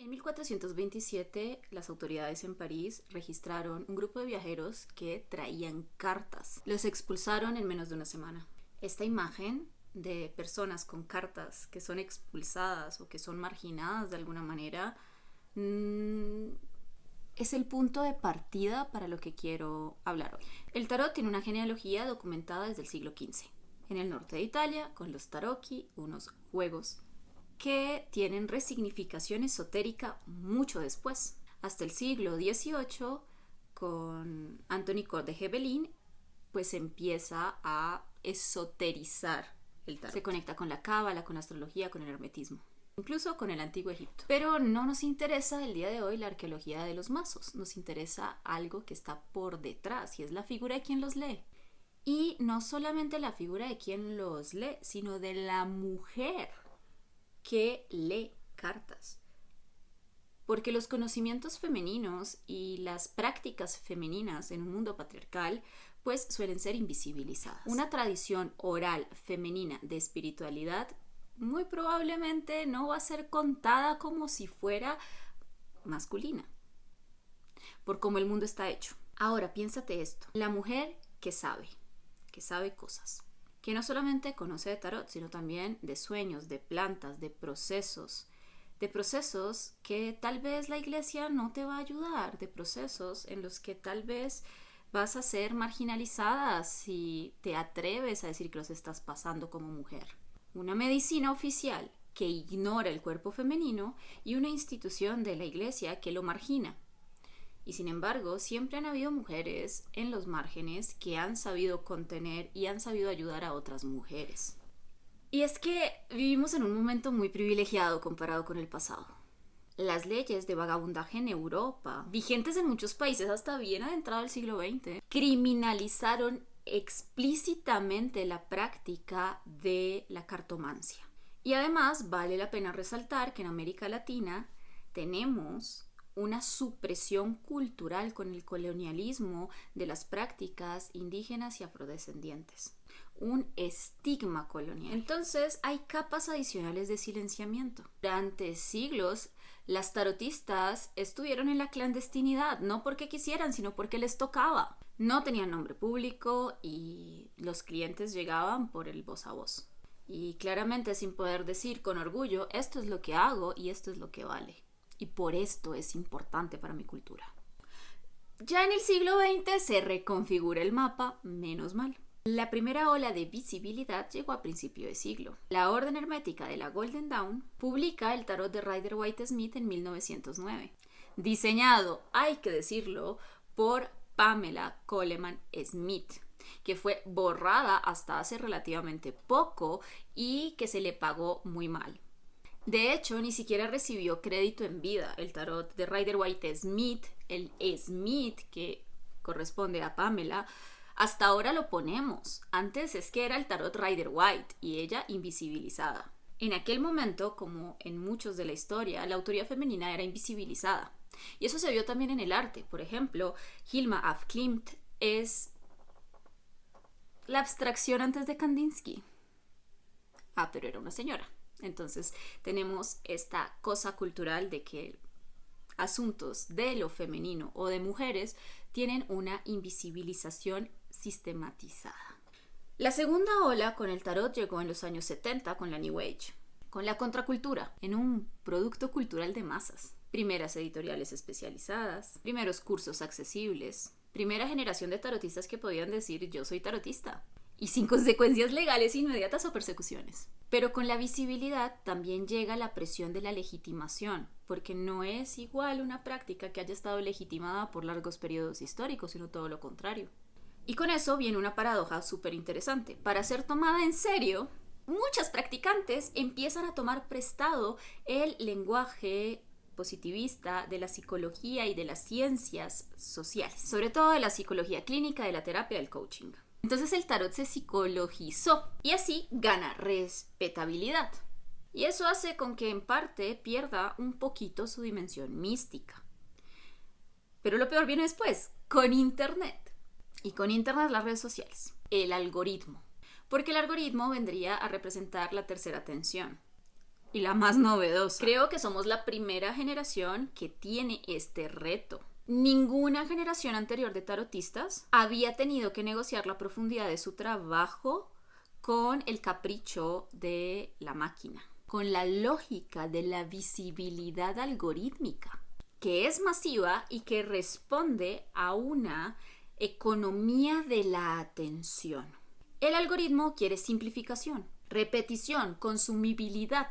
En 1427, las autoridades en París registraron un grupo de viajeros que traían cartas. Los expulsaron en menos de una semana. Esta imagen de personas con cartas que son expulsadas o que son marginadas de alguna manera es el punto de partida para lo que quiero hablar hoy. El tarot tiene una genealogía documentada desde el siglo XV. En el norte de Italia, con los tarocchi, unos juegos que tienen resignificación esotérica mucho después. Hasta el siglo XVIII, con Anthony Court de Gebelin, pues empieza a esoterizar el tarot. Se conecta con la cábala, con la astrología, con el hermetismo, incluso con el antiguo Egipto. Pero no nos interesa el día de hoy la arqueología de los mazos, nos interesa algo que está por detrás y es la figura de quien los lee. Y no solamente la figura de quien los lee, sino de la mujer que lee cartas. Porque los conocimientos femeninos y las prácticas femeninas en un mundo patriarcal pues suelen ser invisibilizadas. Una tradición oral femenina de espiritualidad muy probablemente no va a ser contada como si fuera masculina, por cómo el mundo está hecho. Ahora, piénsate esto. La mujer que sabe cosas, que no solamente conoce de tarot, sino también de sueños, de plantas, de procesos que tal vez la iglesia no te va a ayudar, de procesos en los que tal vez vas a ser marginalizada si te atreves a decir que los estás pasando como mujer. Una medicina oficial que ignora el cuerpo femenino y una institución de la iglesia que lo margina. Y sin embargo, siempre han habido mujeres en los márgenes que han sabido contener y han sabido ayudar a otras mujeres. Y es que vivimos en un momento muy privilegiado comparado con el pasado. Las leyes de vagabundaje en Europa, vigentes en muchos países hasta bien adentrado el siglo XX, criminalizaron explícitamente la práctica de la cartomancia. Y además vale la pena resaltar que en América Latina tenemos una supresión cultural con el colonialismo de las prácticas indígenas y afrodescendientes. Un estigma colonial. Entonces hay capas adicionales de silenciamiento. Durante siglos, las tarotistas estuvieron en la clandestinidad, no porque quisieran, sino porque les tocaba. No tenían nombre público y los clientes llegaban por el voz a voz. Y claramente sin poder decir con orgullo, esto es lo que hago y esto es lo que vale. Y por esto es importante para mi cultura. Ya en el siglo XX se reconfigura el mapa, menos mal. La primera ola de visibilidad llegó a principio de siglo. La Orden Hermética de la Golden Dawn publica el tarot de Rider-Waite-Smith en 1909. Diseñado, hay que decirlo, por Pamela Coleman Smith, que fue borrada hasta hace relativamente poco y que se le pagó muy mal. De hecho, ni siquiera recibió crédito en vida. El tarot de Rider-Waite-Smith, el Smith que corresponde a Pamela, hasta ahora lo ponemos. Antes es que era el tarot Rider-Waite y ella invisibilizada. En aquel momento, como en muchos de la historia, la autoría femenina era invisibilizada. Y eso se vio también en el arte. Por ejemplo, Hilma af Klint es la abstracción antes de Kandinsky. Pero era una señora. Entonces tenemos esta cosa cultural de que asuntos de lo femenino o de mujeres tienen una invisibilización sistematizada. La segunda ola con el tarot llegó en los años 70 con la New Age, con la contracultura, en un producto cultural de masas. Primeras editoriales especializadas, primeros cursos accesibles, primera generación de tarotistas que podían decir yo soy tarotista. Y sin consecuencias legales inmediatas o persecuciones. Pero con la visibilidad también llega la presión de la legitimación, porque no es igual una práctica que haya estado legitimada por largos periodos históricos, sino todo lo contrario. Y con eso viene una paradoja súper interesante. Para ser tomada en serio, muchas practicantes empiezan a tomar prestado el lenguaje positivista de la psicología y de las ciencias sociales, sobre todo de la psicología clínica, de la terapia, del coaching. Entonces el tarot se psicologizó y así gana respetabilidad. Y eso hace con que en parte pierda un poquito su dimensión mística. Pero lo peor viene después, con Internet. Y con Internet las redes sociales, el algoritmo. Porque el algoritmo vendría a representar la tercera tensión. y la más novedosa. Creo que somos la primera generación que tiene este reto. Ninguna generación anterior de tarotistas había tenido que negociar la profundidad de su trabajo con el capricho de la máquina, con la lógica de la visibilidad algorítmica, que es masiva y que responde a una economía de la atención. El algoritmo quiere simplificación, repetición, consumibilidad.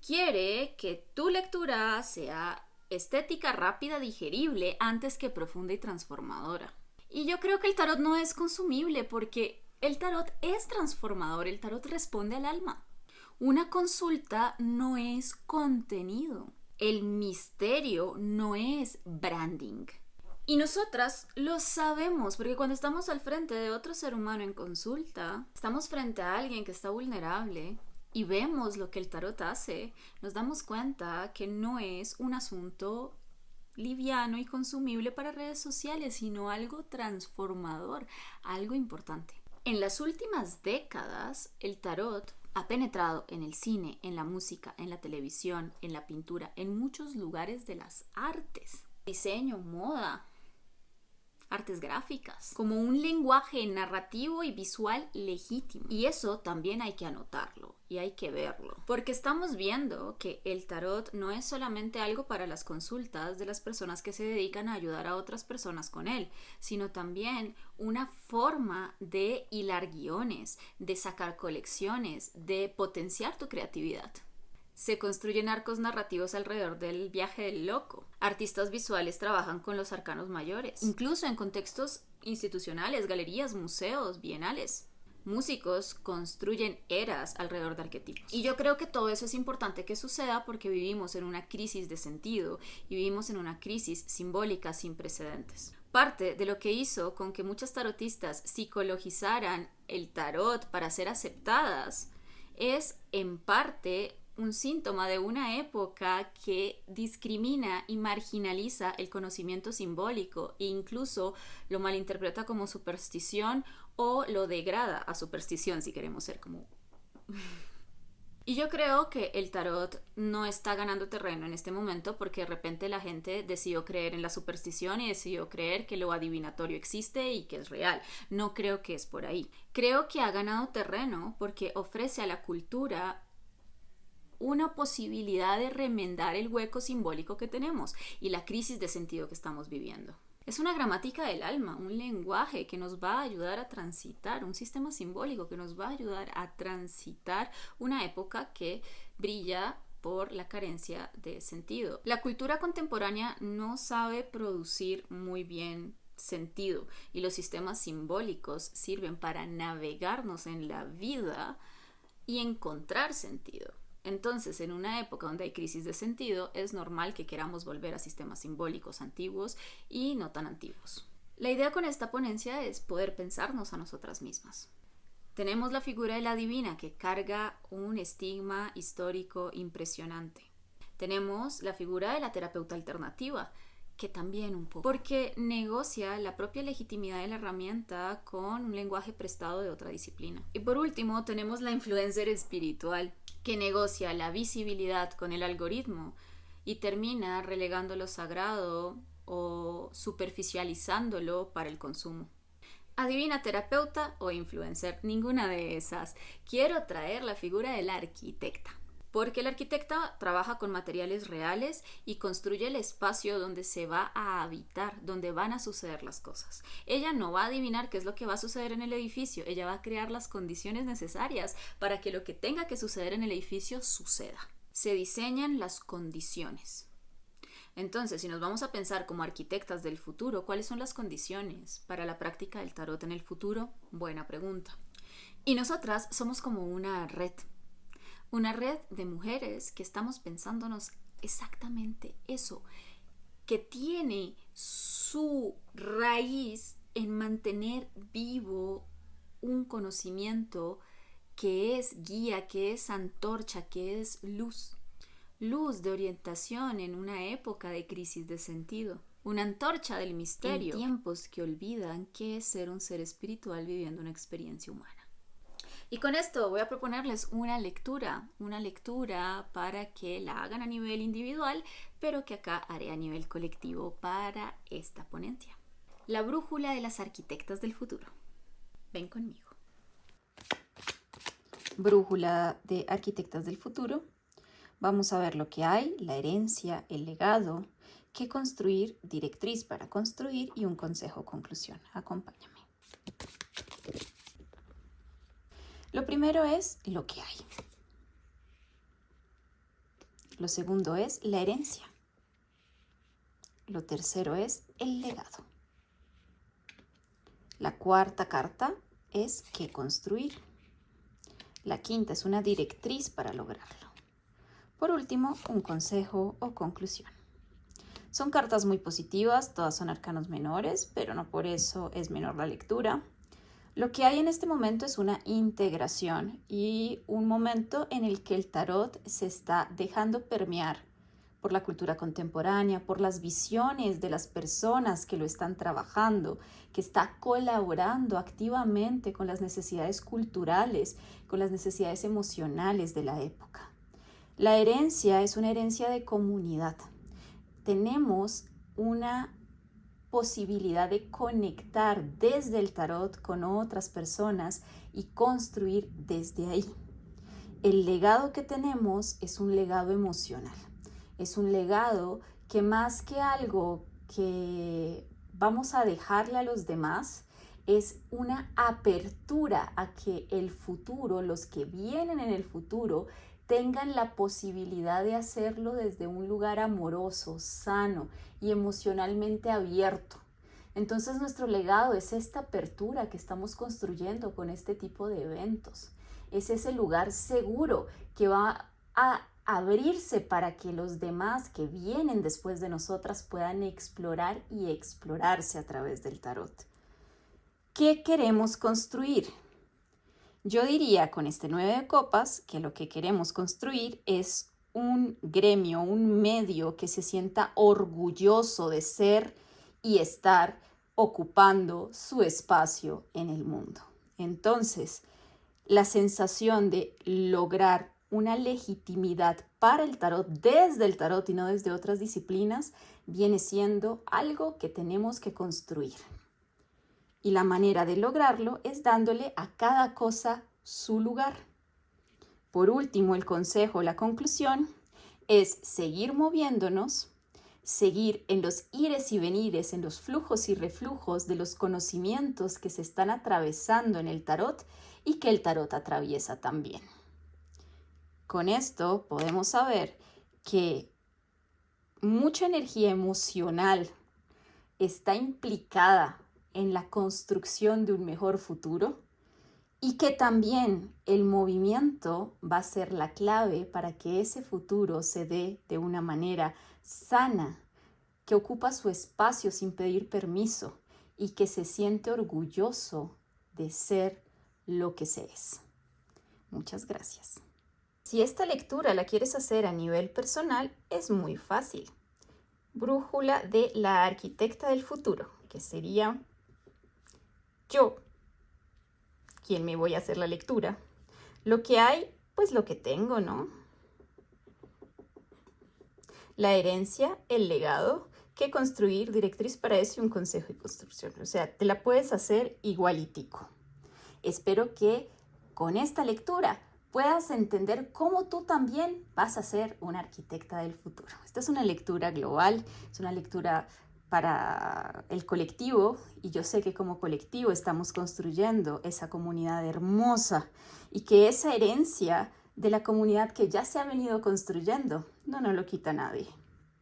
Quiere que tu lectura sea estética, rápida, digerible, antes que profunda y transformadora. Y yo creo que el tarot no es consumible porque el tarot es transformador, el tarot responde al alma. Una consulta no es contenido. El misterio no es branding. Y nosotras lo sabemos, porque cuando estamos al frente de otro ser humano en consulta, estamos frente a alguien que está vulnerable y vemos lo que el tarot hace, nos damos cuenta que no es un asunto liviano y consumible para redes sociales, sino algo transformador, algo importante. En las últimas décadas, el tarot ha penetrado en el cine, en la música, en la televisión, en la pintura, en muchos lugares de las artes, diseño, moda, artes gráficas, como un lenguaje narrativo y visual legítimo. Y eso también hay que anotarlo y hay que verlo, porque estamos viendo que el tarot no es solamente algo para las consultas de las personas que se dedican a ayudar a otras personas con él, sino también una forma de hilar guiones, de sacar colecciones, de potenciar tu creatividad. Se construyen arcos narrativos alrededor del viaje del loco. Artistas visuales trabajan con los arcanos mayores, incluso en contextos institucionales, galerías, museos, bienales. Músicos construyen eras alrededor de arquetipos. Y yo creo que todo eso es importante que suceda porque vivimos en una crisis de sentido y vivimos en una crisis simbólica sin precedentes. Parte de lo que hizo con que muchas tarotistas psicologizaran el tarot para ser aceptadas es, en parte, un síntoma de una época que discrimina y marginaliza el conocimiento simbólico e incluso lo malinterpreta como superstición o lo degrada a superstición, si queremos ser como... Y yo creo que el tarot no está ganando terreno en este momento porque de repente la gente decidió creer en la superstición y decidió creer que lo adivinatorio existe y que es real. No creo que es por ahí. Creo que ha ganado terreno porque ofrece a la cultura una posibilidad de remendar el hueco simbólico que tenemos y la crisis de sentido que estamos viviendo. Es una gramática del alma, un lenguaje que nos va a ayudar a transitar, un sistema simbólico que nos va a ayudar a transitar una época que brilla por la carencia de sentido. La cultura contemporánea no sabe producir muy bien sentido y los sistemas simbólicos sirven para navegarnos en la vida y encontrar sentido. Entonces, en una época donde hay crisis de sentido, es normal que queramos volver a sistemas simbólicos antiguos y no tan antiguos. La idea con esta ponencia es poder pensarnos a nosotras mismas. Tenemos la figura de la divina que carga un estigma histórico impresionante. Tenemos la figura de la terapeuta alternativa, que también un poco, porque negocia la propia legitimidad de la herramienta con un lenguaje prestado de otra disciplina. Y por último, tenemos la influencer espiritual, que negocia la visibilidad con el algoritmo y termina relegando lo sagrado o superficializándolo para el consumo. Adivina, terapeuta o influencer, ninguna de esas. Quiero traer la figura de la arquitecta, porque la arquitecta trabaja con materiales reales y construye el espacio donde se va a habitar, donde van a suceder las cosas. Ella no va a adivinar qué es lo que va a suceder en el edificio, ella va a crear las condiciones necesarias para que lo que tenga que suceder en el edificio suceda. Se diseñan las condiciones. Entonces, si nos vamos a pensar como arquitectas del futuro, ¿cuáles son las condiciones para la práctica del tarot en el futuro? Buena pregunta. Y nosotras somos como una red de mujeres que estamos pensándonos exactamente eso, que tiene su raíz en mantener vivo un conocimiento que es guía, que es antorcha, que es luz de orientación en una época de crisis de sentido, una antorcha del misterio en tiempos que olvidan qué es ser un ser espiritual viviendo una experiencia humana. Y con esto voy a proponerles una lectura para que la hagan a nivel individual, pero que acá haré a nivel colectivo para esta ponencia. La brújula de las arquitectas del futuro. Ven conmigo. Brújula de arquitectas del futuro. Vamos a ver lo que hay, la herencia, el legado, qué construir, directriz para construir y un consejo conclusión. Acompáñame. Lo primero es lo que hay. Lo segundo es la herencia. Lo tercero es el legado. La cuarta carta es qué construir. La quinta es una directriz para lograrlo. Por último, un consejo o conclusión. Son cartas muy positivas, todas son arcanos menores, pero no por eso es menor la lectura. Lo que hay en este momento es una integración y un momento en el que el tarot se está dejando permear por la cultura contemporánea, por las visiones de las personas que lo están trabajando, que está colaborando activamente con las necesidades culturales, con las necesidades emocionales de la época. La herencia es una herencia de comunidad. Tenemos una posibilidad de conectar desde el tarot con otras personas y construir desde ahí. El legado que tenemos es un legado emocional. Es un legado que más que algo que vamos a dejarle a los demás, es una apertura a que el futuro, los que vienen en el futuro, tengan la posibilidad de hacerlo desde un lugar amoroso, sano y emocionalmente abierto. Entonces nuestro legado es esta apertura que estamos construyendo con este tipo de eventos. Es ese lugar seguro que va a abrirse para que los demás que vienen después de nosotras puedan explorar y explorarse a través del tarot. ¿Qué queremos construir? Yo diría con este 9 de copas que lo que queremos construir es un gremio, un medio que se sienta orgulloso de ser y estar ocupando su espacio en el mundo. Entonces, la sensación de lograr una legitimidad para el tarot desde el tarot y no desde otras disciplinas viene siendo algo que tenemos que construir. Y la manera de lograrlo es dándole a cada cosa su lugar. Por último, el consejo, la conclusión, es seguir moviéndonos, seguir en los ires y venires, en los flujos y reflujos de los conocimientos que se están atravesando en el tarot y que el tarot atraviesa también. Con esto podemos saber que mucha energía emocional está implicada en la construcción de un mejor futuro y que también el movimiento va a ser la clave para que ese futuro se dé de una manera sana, que ocupa su espacio sin pedir permiso y que se siente orgulloso de ser lo que se es. Muchas gracias. Si esta lectura la quieres hacer a nivel personal, es muy fácil. Brújula de la arquitecta del futuro, que sería yo, quien me voy a hacer la lectura. Lo que hay, pues lo que tengo, ¿no? La herencia, el legado, que construir, directriz para eso y un consejo de construcción. O sea, te la puedes hacer igualitico. Espero que con esta lectura puedas entender cómo tú también vas a ser una arquitecta del futuro. Esta es una lectura global, es una lectura para el colectivo y yo sé que como colectivo estamos construyendo esa comunidad hermosa y que esa herencia de la comunidad que ya se ha venido construyendo no nos lo quita nadie.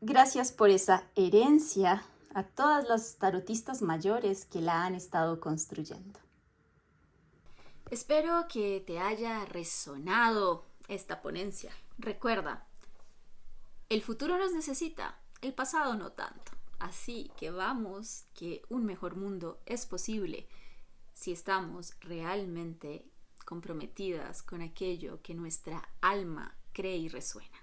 Gracias por esa herencia a todas las tarotistas mayores que la han estado construyendo. Espero que te haya resonado esta ponencia. Recuerda, el futuro nos necesita, el pasado no tanto. Así que vamos, que un mejor mundo es posible si estamos realmente comprometidas con aquello que nuestra alma cree y resuena.